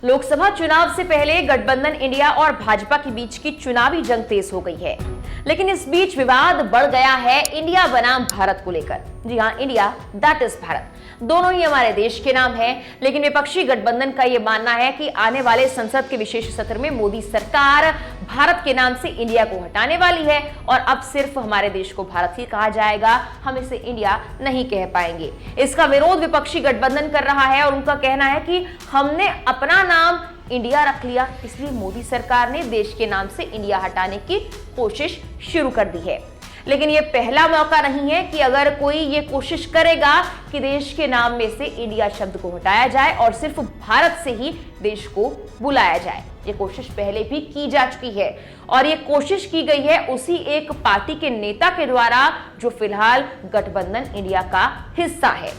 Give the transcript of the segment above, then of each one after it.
लोकसभा चुनाव से पहले गठबंधन इंडिया और भाजपा के बीच की चुनावी जंग तेज हो गई है, लेकिन इस बीच विवाद बढ़ गया है इंडिया बनाम भारत को लेकर। जी हां, इंडिया दैट इज भारत, दोनों ही हमारे देश के नाम हैं। लेकिन विपक्षी गठबंधन का यह मानना है कि आने वाले संसद के विशेष सत्र में मोदी सरकार भारत के नाम से इंडिया को हटाने वाली है और अब सिर्फ हमारे देश को भारत ही कहा जाएगा, हम इसे इंडिया नहीं कह पाएंगे। इसका विरोध विपक्षी गठबंधन कर रहा है और उनका कहना है कि हमने अपना नाम इंडिया रख लिया, इसलिए मोदी सरकार ने देश के नाम से इंडिया हटाने की कोशिश शुरू कर दी है। लेकिन यह पहला मौका नहीं है कि अगर कोई ये कोशिश करेगा कि देश के नाम में से इंडिया शब्द को हटाया जाए और सिर्फ भारत से ही देश को बुलाया जाए। ये कोशिश पहले भी की जा चुकी है और ये कोशिश की गई है उसी एक पार्टी के नेता के द्वारा जो फिलहाल गठबंधन इंडिया का हिस्सा है।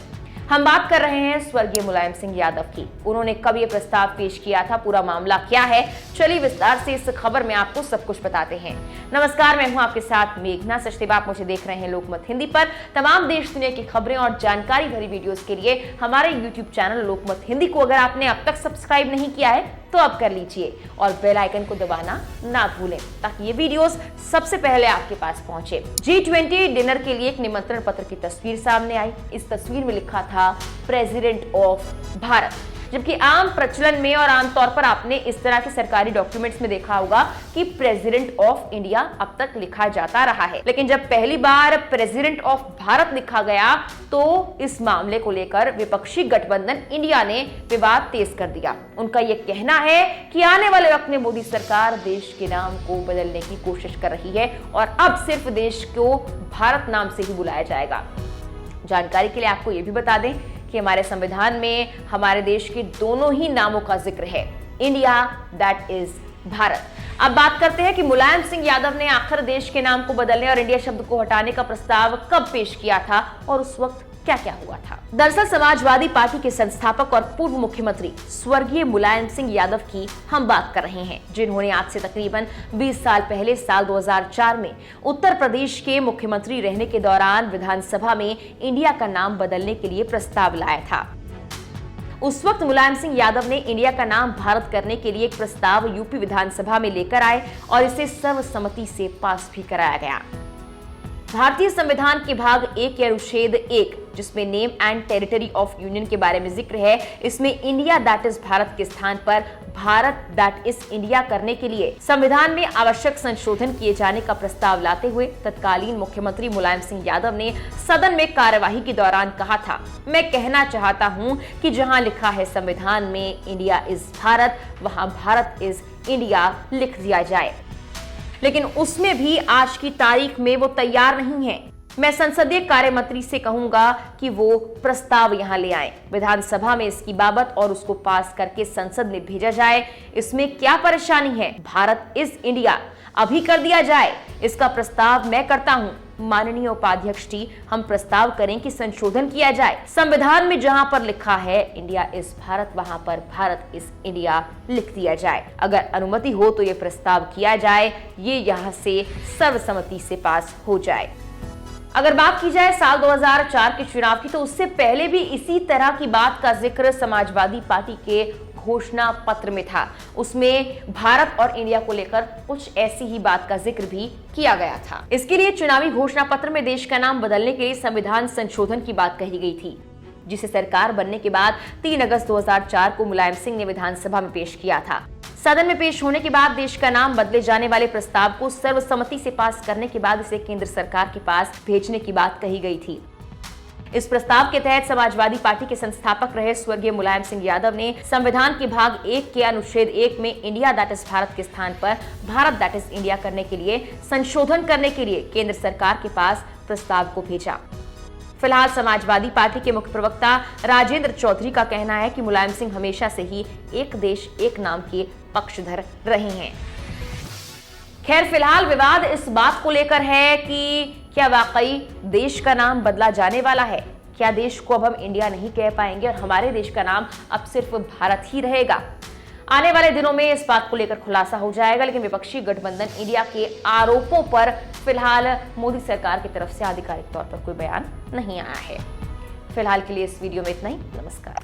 हम बात कर रहे हैं स्वर्गीय मुलायम सिंह यादव की। उन्होंने कब ये प्रस्ताव पेश किया था, पूरा मामला क्या है, चलिए विस्तार से इस खबर में आपको सब कुछ बताते हैं। नमस्कार, मैं हूं आपके साथ मेघना सचदेवा। आप मुझे देख रहे हैं लोकमत हिंदी पर। तमाम देश दुनिया की खबरें और जानकारी भरी वीडियोस के लिए हमारे यूट्यूब चैनल लोकमत हिंदी को अगर आपने अब तक सब्सक्राइब नहीं किया है तो अब कर लीजिए और बेल आइकन को दबाना ना भूलें ताकि ये वीडियोस सबसे पहले आपके पास पहुंचे। G20 डिनर के लिए एक निमंत्रण पत्र की तस्वीर सामने आई। इस तस्वीर में लिखा था प्रेसिडेंट ऑफ भारत, जबकि आम प्रचलन में और आमतौर पर आपने इस तरह के सरकारी डॉक्यूमेंट्स में देखा होगा कि प्रेसिडेंट ऑफ इंडिया अब तक लिखा जाता रहा है। लेकिन जब पहली बार प्रेसिडेंट ऑफ भारत लिखा गया तो इस मामले को लेकर विपक्षी गठबंधन इंडिया ने विवाद तेज कर दिया। उनका यह कहना है कि आने वाले वक्त में मोदी सरकार देश के नाम को बदलने की कोशिश कर रही है और अब सिर्फ देश को भारत नाम से ही बुलाया जाएगा। जानकारी के लिए आपको यह भी बता दें कि हमारे संविधान में हमारे देश के दोनों ही नामों का जिक्र है, इंडिया दैट इज भारत। अब बात करते हैं कि मुलायम सिंह यादव ने आखिर देश के नाम को बदलने और इंडिया शब्द को हटाने का प्रस्ताव कब पेश किया था और उस वक्त क्या क्या हुआ था। दरअसल समाजवादी पार्टी के संस्थापक और पूर्व मुख्यमंत्री स्वर्गीय मुलायम सिंह यादव की हम बात कर रहे हैं, जिन्होंने आज से तकरीबन 20 साल पहले साल 2004 में उत्तर प्रदेश के मुख्यमंत्री रहने के दौरान विधानसभा में इंडिया का नाम बदलने के लिए प्रस्ताव लाया था। उस वक्त मुलायम सिंह यादव ने इंडिया का नाम भारत करने के लिए एक प्रस्ताव यूपी विधानसभा में लेकर आए और इसे सर्वसम्मति से पास भी कराया गया। भारतीय संविधान के भाग 1 के अनुच्छेद 1, जिसमें name and territory of union के बारे में जिक्र है, इसमें इंडिया दैट इज भारत के स्थान पर भारत दैट इज इंडिया करने के लिए संविधान में आवश्यक संशोधन किए जाने का प्रस्ताव लाते हुए तत्कालीन मुख्यमंत्री मुलायम सिंह यादव ने सदन में कार्यवाही के दौरान कहा था, मैं कहना चाहता हूं कि जहां लिखा है संविधान में इंडिया इज भारत, वहां भारत इज इंडिया लिख दिया जाए। लेकिन उसमें भी आज की तारीख में वो तैयार नहीं है। मैं संसदीय कार्य मंत्री से कहूंगा कि वो प्रस्ताव यहां ले आए, विधानसभा में इसकी बाबत और उसको पास करके संसद में भेजा जाए। इसमें क्या परेशानी है, भारत इज इंडिया अभी कर दिया जाए। इसका प्रस्ताव मैं करता हूं, माननीय उपाध्यक्ष जी, हम प्रस्ताव करें कि संशोधन किया जाए। संविधान में जहां पर लिखा है इंडिया इज भारत, वहां पर भारत इज इंडिया लिख दिया जाए। अगर अनुमति हो तो ये प्रस्ताव किया जाए, ये यहां से सर्वसम्मति से पास हो जाए। अगर बात की जाए साल 2004 के चुनाव की, तो उससे पहले भी इसी तरह की बात का जिक्र समाजवादी पार्टी के घोषणा पत्र में था। उसमें भारत और इंडिया को लेकर कुछ ऐसी ही बात का जिक्र भी किया गया था। इसके लिए चुनावी घोषणा पत्र में देश का नाम बदलने के लिए संविधान संशोधन की बात कही गई थी, जिसे सरकार बनने के बाद 3 अगस्त 2004 को मुलायम सिंह ने विधानसभा में पेश किया था। सदन में पेश होने के बाद देश का नाम बदले जाने वाले प्रस्ताव को सर्वसम्मति से पास करने के बाद इसे केंद्र सरकार के पास भेजने की बात कही गई थी। इस प्रस्ताव के तहत समाजवादी पार्टी के संस्थापक रहे स्वर्गीय मुलायम सिंह यादव ने संविधान के भाग 1 के अनुच्छेद 1 में इंडिया दैट इज भारत के स्थान पर भारत दैट इज इंडिया करने के लिए संशोधन करने के लिए केंद्र सरकार के पास प्रस्ताव को भेजा। फिलहाल समाजवादी पार्टी के मुख्य प्रवक्ता राजेंद्र चौधरी का कहना है कि मुलायम सिंह हमेशा से ही एक देश एक नाम के पक्षधर रहे हैं। खैर, फिलहाल विवाद इस बात को लेकर है कि क्या वाकई देश का नाम बदला जाने वाला है, क्या देश को अब हम इंडिया नहीं कह पाएंगे और हमारे देश का नाम अब सिर्फ भारत ही रहेगा। आने वाले दिनों में इस बात को लेकर खुलासा हो जाएगा, लेकिन विपक्षी गठबंधन इंडिया के आरोपों पर फिलहाल मोदी सरकार की तरफ से आधिकारिक तौर पर कोई बयान नहीं आया है। फिलहाल के लिए इस वीडियो में इतना ही। नमस्कार।